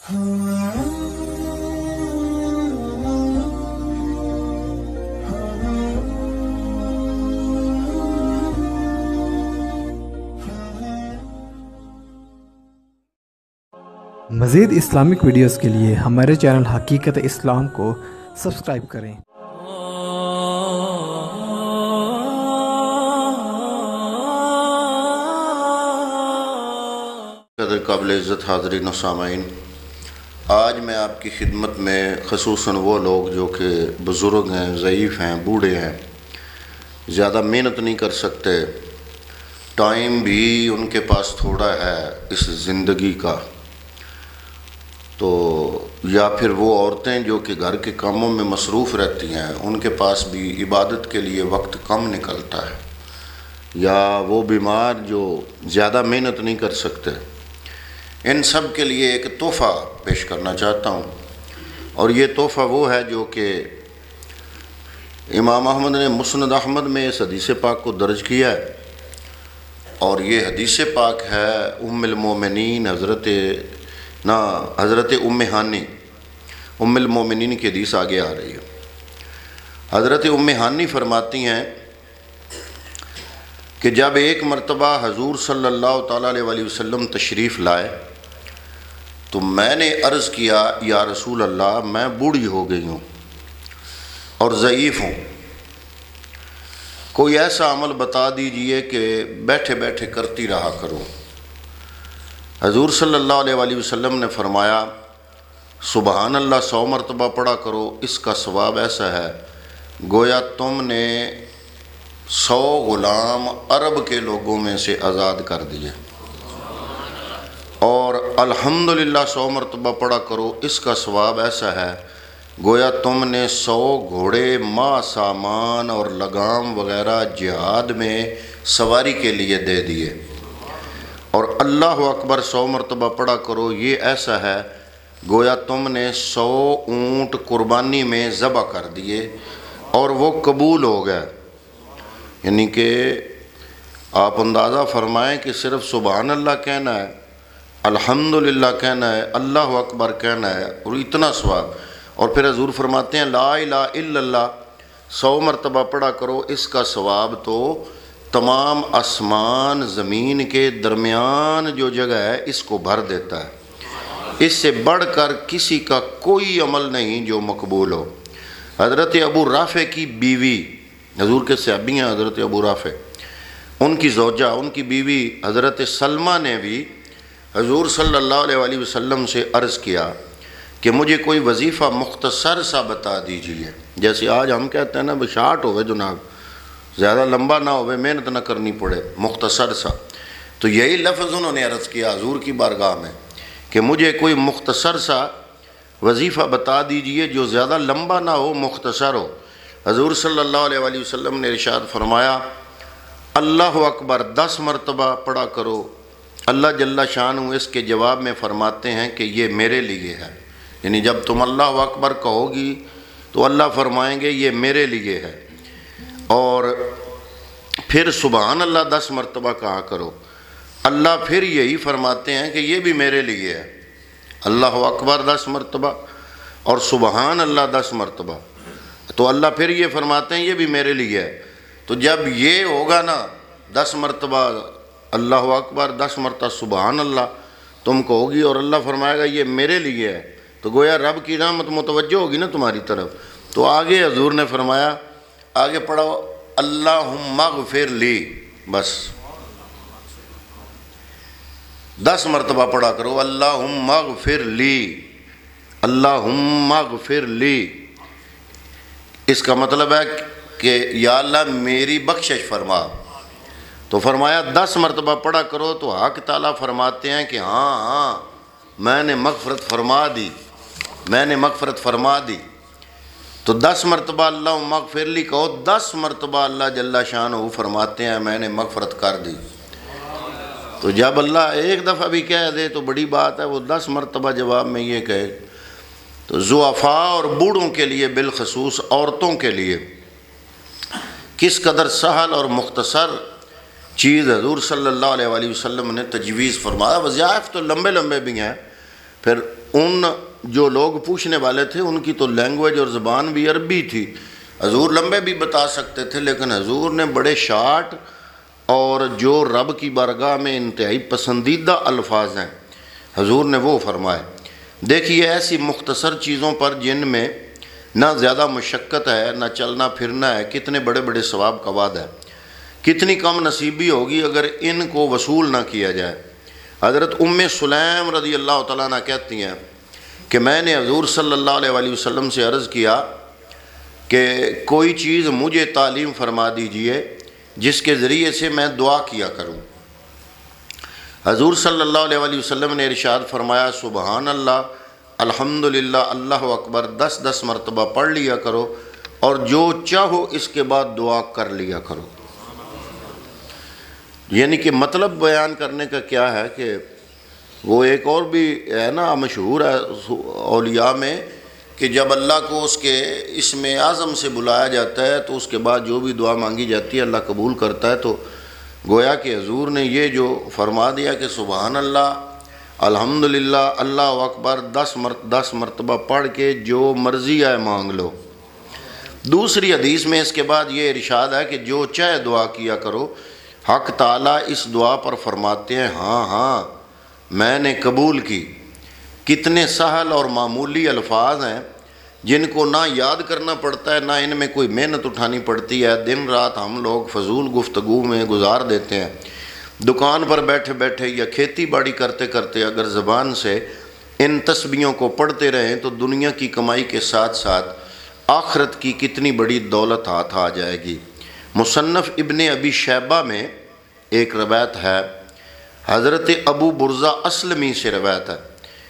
مزید Islamic videos کے لیے ہمارے چینل حقیقت اسلام کو سبسکرائب کریں۔ قابل عزت حاضرین و سامعین، آج میں آپ کی خدمت میں خصوصاً وہ لوگ جو کہ بزرگ ہیں، ضعیف ہیں، بوڑھے ہیں، زیادہ محنت نہیں کر سکتے، ٹائم بھی ان کے پاس تھوڑا ہے اس زندگی کا، تو یا پھر وہ عورتیں جو کہ گھر کے کاموں میں مصروف رہتی ہیں، ان کے پاس بھی عبادت کے لیے وقت کم نکلتا ہے، یا وہ بیمار جو زیادہ محنت نہیں کر سکتے، ان سب کے لیے ایک تحفہ پیش کرنا چاہتا ہوں۔ اور یہ تحفہ وہ ہے جو کہ امام احمد نے مسند احمد میں اس حدیث پاک کو درج کیا ہے، اور یہ حدیث پاک ہے ام المومنین حضرت ام ہانی، ام المومنین کی حدیث آگے آ رہی ہے۔ حضرت ام ہانی فرماتی ہیں کہ جب ایک مرتبہ حضور صلی اللہ تعالیٰ علیہ وسلم تشریف لائے تو میں نے عرض کیا، یا رسول اللہ، میں بوڑھی ہو گئی ہوں اور ضعیف ہوں، کوئی ایسا عمل بتا دیجئے کہ بیٹھے بیٹھے کرتی رہا کروں۔ حضور صلی اللہ علیہ وسلم نے فرمایا، سبحان اللہ 100 مرتبہ پڑھا کرو، اس کا ثواب ایسا ہے گویا تم نے 100 غلام عرب کے لوگوں میں سے آزاد کر دیے، اور الحمدللہ 100 مرتبہ پڑھا کرو، اس کا ثواب ایسا ہے گویا تم نے 100 گھوڑے ماہ سامان اور لگام وغیرہ جہاد میں سواری کے لیے دے دیے، اور اللہ اکبر 100 مرتبہ پڑھا کرو، یہ ایسا ہے گویا تم نے 100 اونٹ قربانی میں ذبح کر دیے اور وہ قبول ہو گئے۔ یعنی کہ آپ اندازہ فرمائیں کہ صرف سبحان اللہ کہنا ہے، الحمدللہ کہنا ہے، اللہ اکبر کہنا ہے، اور اتنا ثواب۔ اور پھر حضور فرماتے ہیں لا الہ الا اللہ 100 مرتبہ پڑھا کرو، اس کا ثواب تو تمام آسمان زمین کے درمیان جو جگہ ہے اس کو بھر دیتا ہے، اس سے بڑھ کر کسی کا کوئی عمل نہیں جو مقبول ہو۔ حضرت ابو رافع کی بیوی، حضور کے صحابی ہیں حضرت ابو رافع، ان کی زوجہ، ان کی بیوی حضرت سلمہ نے بھی حضور صلی اللہ علیہ وسلم سے عرض کیا کہ مجھے کوئی وظیفہ مختصر سا بتا دیجئے، جیسے آج ہم کہتے ہیں نا شارٹ ہوئے جناب، زیادہ لمبا نہ ہوئے، محنت نہ کرنی پڑے، مختصر سا۔ تو یہی لفظ انہوں نے عرض کیا حضور کی بارگاہ میں کہ مجھے کوئی مختصر سا وظیفہ بتا دیجئے جو زیادہ لمبا نہ ہو، مختصر ہو۔ حضور صلی اللہ علیہ وسلم نے ارشاد فرمایا، اللہ اکبر 10 مرتبہ پڑھا کرو۔ اللہ جل شانہ اس کے جواب میں فرماتے ہیں کہ یہ میرے لیے ہے، یعنی جب تم اللہ اکبر کہو گی تو اللہ فرمائیں گے یہ میرے لیے ہے، اور پھر سبحان اللہ 10 مرتبہ کہا کرو، اللہ پھر یہی فرماتے ہیں کہ یہ بھی میرے لیے ہے، اللہ اکبر 10 مرتبہ اور سبحان اللہ 10 مرتبہ، تو اللہ پھر یہ فرماتے ہیں یہ بھی میرے لیے ہے۔ تو جب یہ ہوگا نا 10 مرتبہ اللہ اکبر، 10 مرتبہ سبحان اللہ تم کہو گی اور اللہ فرمائے گا یہ میرے لیے ہے، تو گویا رب کی رحمت متوجہ ہوگی نا تمہاری طرف۔ تو آگے حضور نے فرمایا، آگے پڑھو اللہم اغفر لی، بس 10 مرتبہ پڑھا کرو اللہم اغفر لی، اللہم اغفر لی۔ اس کا مطلب ہے کہ یا اللہ میری بخشش فرما۔ تو فرمایا 10 مرتبہ پڑھا کرو، تو حق تعالیٰ فرماتے ہیں کہ ہاں میں نے مغفرت فرما دی، میں نے مغفرت فرما دی۔ تو 10 مرتبہ اللہم اغفر لی کہو، 10 مرتبہ اللہ جل شانہ فرماتے ہیں میں نے مغفرت کر دی۔ تو جب اللہ ایک دفعہ بھی کہہ دے تو بڑی بات ہے، وہ 10 مرتبہ جواب میں یہ کہے تو ضعفاء اور بوڑھوں کے لیے، بالخصوص عورتوں کے لیے کس قدر سہل اور مختصر چیز حضور صلی اللہ علیہ وسلم نے تجویز فرمایا۔ وظائف تو لمبے لمبے بھی ہیں، پھر ان جو لوگ پوچھنے والے تھے ان کی تو لینگویج اور زبان بھی عربی تھی، حضور لمبے بھی بتا سکتے تھے، لیکن حضور نے بڑے شارٹ اور جو رب کی بارگاہ میں انتہائی پسندیدہ الفاظ ہیں حضور نے وہ فرمائے۔ دیکھیے ایسی مختصر چیزوں پر جن میں نہ زیادہ مشقت ہے نہ چلنا پھرنا ہے، کتنے بڑے بڑے ثواب کا وعدہ ہے، کتنی کم نصیبی ہوگی اگر ان کو وصول نہ کیا جائے۔ حضرت سلیم رضی اللہ تعالیٰ عنہ کہتی ہیں کہ میں نے حضور صلی اللہ علیہ وآلہ وسلم سے عرض کیا کہ کوئی چیز مجھے تعلیم فرما دیجئے جس کے ذریعے سے میں دعا کیا کروں۔ حضور صلی اللہ علیہ وآلہ وسلم نے ارشاد فرمایا سبحان اللہ، الحمدللہ، اللہ اکبر 10 مرتبہ پڑھ لیا کرو اور جو چاہو اس کے بعد دعا کر لیا کرو۔ یعنی کہ مطلب بیان کرنے کا کیا ہے کہ وہ ایک اور بھی ہے نا مشہور ہے اولیاء میں کہ جب اللہ کو اس کے اسم اعظم سے بلایا جاتا ہے تو اس کے بعد جو بھی دعا مانگی جاتی ہے اللہ قبول کرتا ہے۔ تو گویا کہ حضور نے یہ جو فرما دیا کہ سبحان اللہ، الحمدللہ، اللہ اکبر 10 مرتبہ پڑھ کے جو مرضی ہے مانگ لو۔ دوسری حدیث میں اس کے بعد یہ ارشاد ہے کہ جو چاہے دعا کیا کرو۔ حق تعالیٰ اس دعا پر فرماتے ہیں ہاں ہاں میں نے قبول کی۔ کتنے سہل اور معمولی الفاظ ہیں جن کو نہ یاد کرنا پڑتا ہے نہ ان میں کوئی محنت اٹھانی پڑتی ہے، دن رات ہم لوگ فضول گفتگو میں گزار دیتے ہیں۔ دکان پر بیٹھے بیٹھے یا کھیتی باڑی کرتے کرتے اگر زبان سے ان تسبیحوں کو پڑھتے رہیں تو دنیا کی کمائی کے ساتھ ساتھ آخرت کی کتنی بڑی دولت ہاتھ آ جائے گی۔ مصنف ابن ابی شیبہ میں ایک روایت ہے، حضرت ابو برزہ اسلمی سے روایت ہے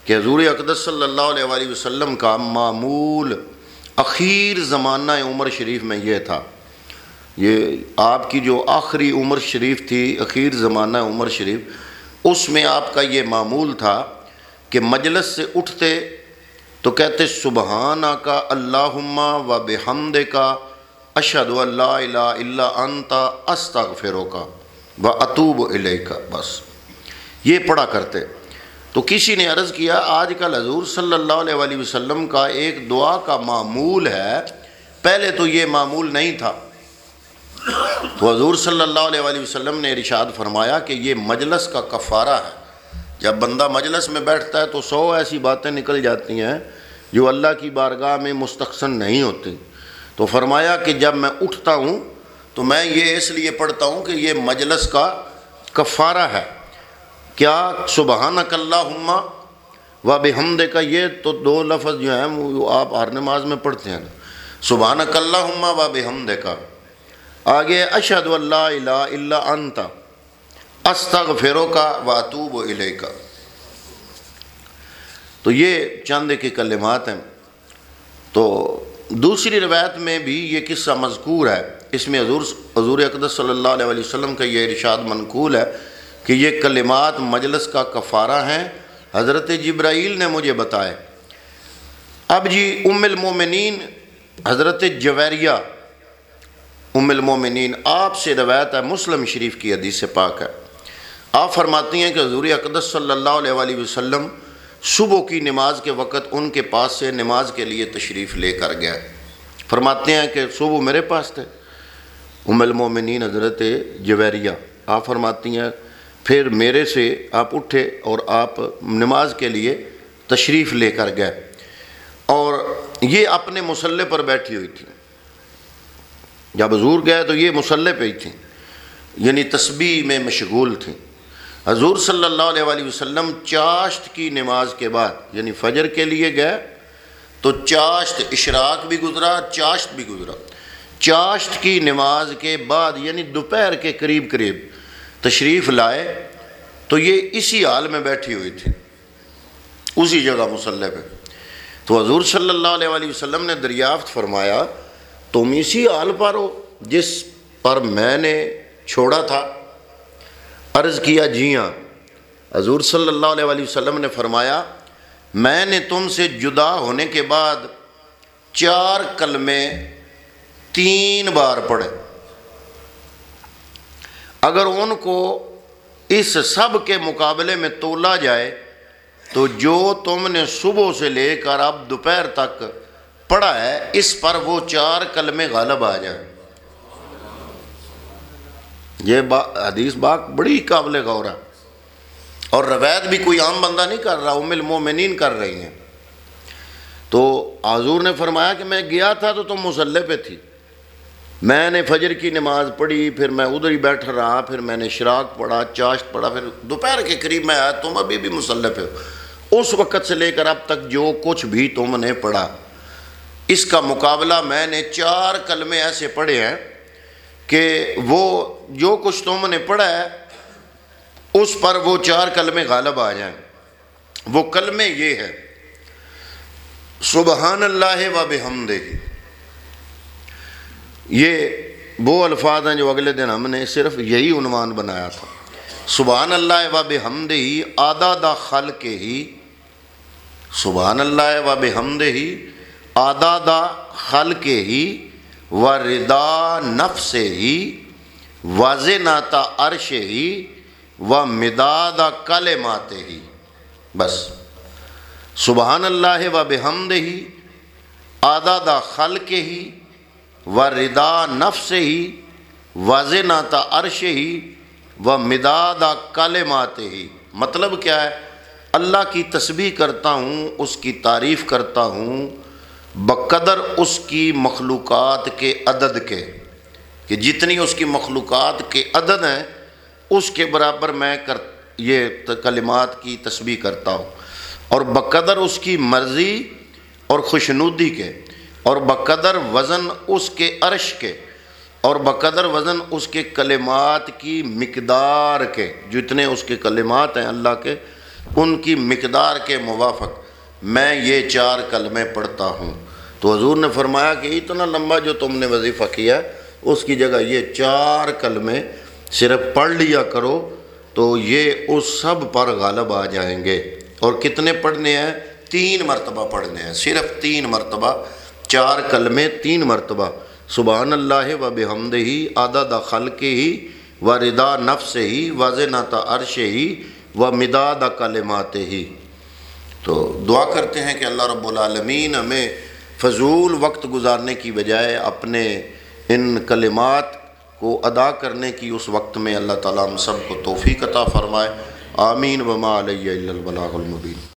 کہ حضور اقدس صلی اللہ علیہ وآلہ وسلم کا معمول اخیر زمانہ عمر شریف میں یہ تھا، یہ آپ کی جو آخری عمر شریف تھی، اخیر زمانہ عمر شریف، اس میں آپ کا یہ معمول تھا کہ مجلس سے اٹھتے تو کہتے سبحانک اللہم و بحمدک اشہد ان لا الہ الا انت استغفرک و اتوب الیک، بس یہ پڑھا کرتے۔ تو کسی نے عرض کیا آج کل حضور صلی اللہ علیہ وآلہ وسلم کا ایک دعا کا معمول ہے، پہلے تو یہ معمول نہیں تھا۔ تو حضور صلی اللہ علیہ وآلہ وسلم نے ارشاد فرمایا کہ یہ مجلس کا کفارہ ہے۔ جب بندہ مجلس میں بیٹھتا ہے تو 100 ایسی باتیں نکل جاتی ہیں جو اللہ کی بارگاہ میں مستحسن نہیں ہوتی۔ تو فرمایا کہ جب میں اٹھتا ہوں تو میں یہ اس لیے پڑھتا ہوں کہ یہ مجلس کا کفارہ ہے۔ کیا سبحانک اللہم و بحمدک، یہ تو 2 لفظ جو ہیں وہ آپ ہر نماز میں پڑھتے ہیں، سبحانک اللہم و بحمدک، آگے اشہد ان لا الہ الا انت استغفرک و اتوب الیک۔ تو یہ چند کے کلمات ہیں۔ تو دوسری روایت میں بھی یہ قصہ مذکور ہے، اس میں حضور اقدس صلی اللہ علیہ وآلہ وسلم کا یہ ارشاد منقول ہے کہ یہ کلمات مجلس کا کفارہ ہیں، حضرت جبرائیل نے مجھے بتائے۔ اب جی ام المومنین حضرت جویریہ ام المومنین، آپ سے روایت ہے، مسلم شریف کی حدیث پاک ہے، آپ فرماتی ہیں کہ حضور اقدس صلی اللہ علیہ وآلہ وسلم صبح کی نماز کے وقت ان کے پاس سے نماز کے لیے تشریف لے کر گئے۔ فرماتے ہیں کہ صبح میرے پاس تھے ام المومنین حضرت جویریہ، آپ فرماتی ہیں پھر میرے سے آپ اٹھے اور آپ نماز کے لیے تشریف لے کر گئے، اور یہ اپنے مصلے پر بیٹھی ہوئی تھی۔ جب حضور گئے تو یہ مصلے پہ ہی تھیں، یعنی تسبیح میں مشغول تھیں۔ حضور صلی اللہ علیہ وآلہ وسلم چاشت کی نماز کے بعد یعنی فجر کے لیے گئے تو چاشت اشراق بھی گزرا، چاشت بھی گزرا، چاشت کی نماز کے بعد یعنی دوپہر کے قریب تشریف لائے تو یہ اسی حال میں بیٹھی ہوئی تھی، اسی جگہ مصلی پہ۔ تو حضور صلی اللہ علیہ وآلہ وسلم نے دریافت فرمایا تم اسی حال پر ہو جس پر میں نے چھوڑا تھا؟ عرض کیا جی ہاں۔ حضور صلی اللہ علیہ وآلہ وسلم نے فرمایا میں نے تم سے جدا ہونے کے بعد 4 کلمے 3 بار پڑھے، اگر ان کو اس سب کے مقابلے میں تولا جائے تو جو تم نے صبح سے لے کر اب دوپہر تک پڑھا ہے اس پر وہ 4 کلمے غالب آ جائیں۔ یہ حدیث بڑی قابل غور ہے، اور روایت بھی کوئی عام بندہ نہیں کر رہا، ام المومنین کر رہی ہیں۔ تو حضور نے فرمایا کہ میں گیا تھا تو تم مصلی پہ تھی، میں نے فجر کی نماز پڑھی، پھر میں ادھر ہی بیٹھا رہا، پھر میں نے اشراق پڑھا، چاشت پڑھا، پھر دوپہر کے قریب میں آیا، تم ابھی بھی مصلی پہ ہو۔ اس وقت سے لے کر اب تک جو کچھ بھی تم نے پڑھا اس کا مقابلہ میں نے 4 کلمے ایسے پڑھے ہیں کہ وہ جو کچھ تم نے پڑھا ہے اس پر وہ 4 کلمے غالب آ جائیں۔ وہ کلمے یہ ہے: سبحان اللہ و بحمدہ۔ یہ وہ الفاظ ہیں جو اگلے دن ہم نے صرف یہی عنوان بنایا تھا۔ سبحان اللہ و بحمدہ عدد خلقہ، سبحان اللہ و بحمدہ عدد خلقہ و رضا نفسہ و زینت عرشہ و مداد کلماتہ۔ بس سبحان اللہ و بحمدہ عدد خلقہ و رضا نفسہ و زینت عرشہ و مداد کلماتہ۔ مطلب کیا ہے؟ اللہ کی تسبیح کرتا ہوں، اس کی تعریف کرتا ہوں بقدر اس کی مخلوقات کے عدد کے، کہ جتنی اس کی مخلوقات کے عدد ہیں اس کے برابر میں یہ کلمات کی تسبیح کرتا ہوں، اور بقدر اس کی مرضی اور خوشنودی کے، اور بقدر وزن اس کے عرش کے، اور بقدر وزن اس کے کلمات کی مقدار کے، جتنے اس کے کلمات ہیں اللہ کے ان کی مقدار کے موافق میں یہ 4 کلمے پڑھتا ہوں۔ تو حضور نے فرمایا کہ اتنا لمبا جو تم نے وظیفہ کیا ہے اس کی جگہ یہ 4 کلمے صرف پڑھ لیا کرو تو یہ اس سب پر غالب آ جائیں گے۔ اور کتنے پڑھنے ہیں؟ 3 مرتبہ پڑھنے ہیں، صرف 3 مرتبہ، 4 کلمے 3 مرتبہ۔ سبحان اللہ و بحمدہ عدد خلقہ و رضا نفسہ و زینت عرشہ و مداد کلماتہ۔ تو دعا کرتے ہیں کہ اللہ رب العالمین ہمیں فضول وقت گزارنے کی بجائے اپنے ان کلمات کو ادا کرنے کی اس وقت میں اللہ تعالیٰ ہم سب کو توفیق عطا فرمائے۔ آمین۔ وما علیہ الا البلاغ المبین۔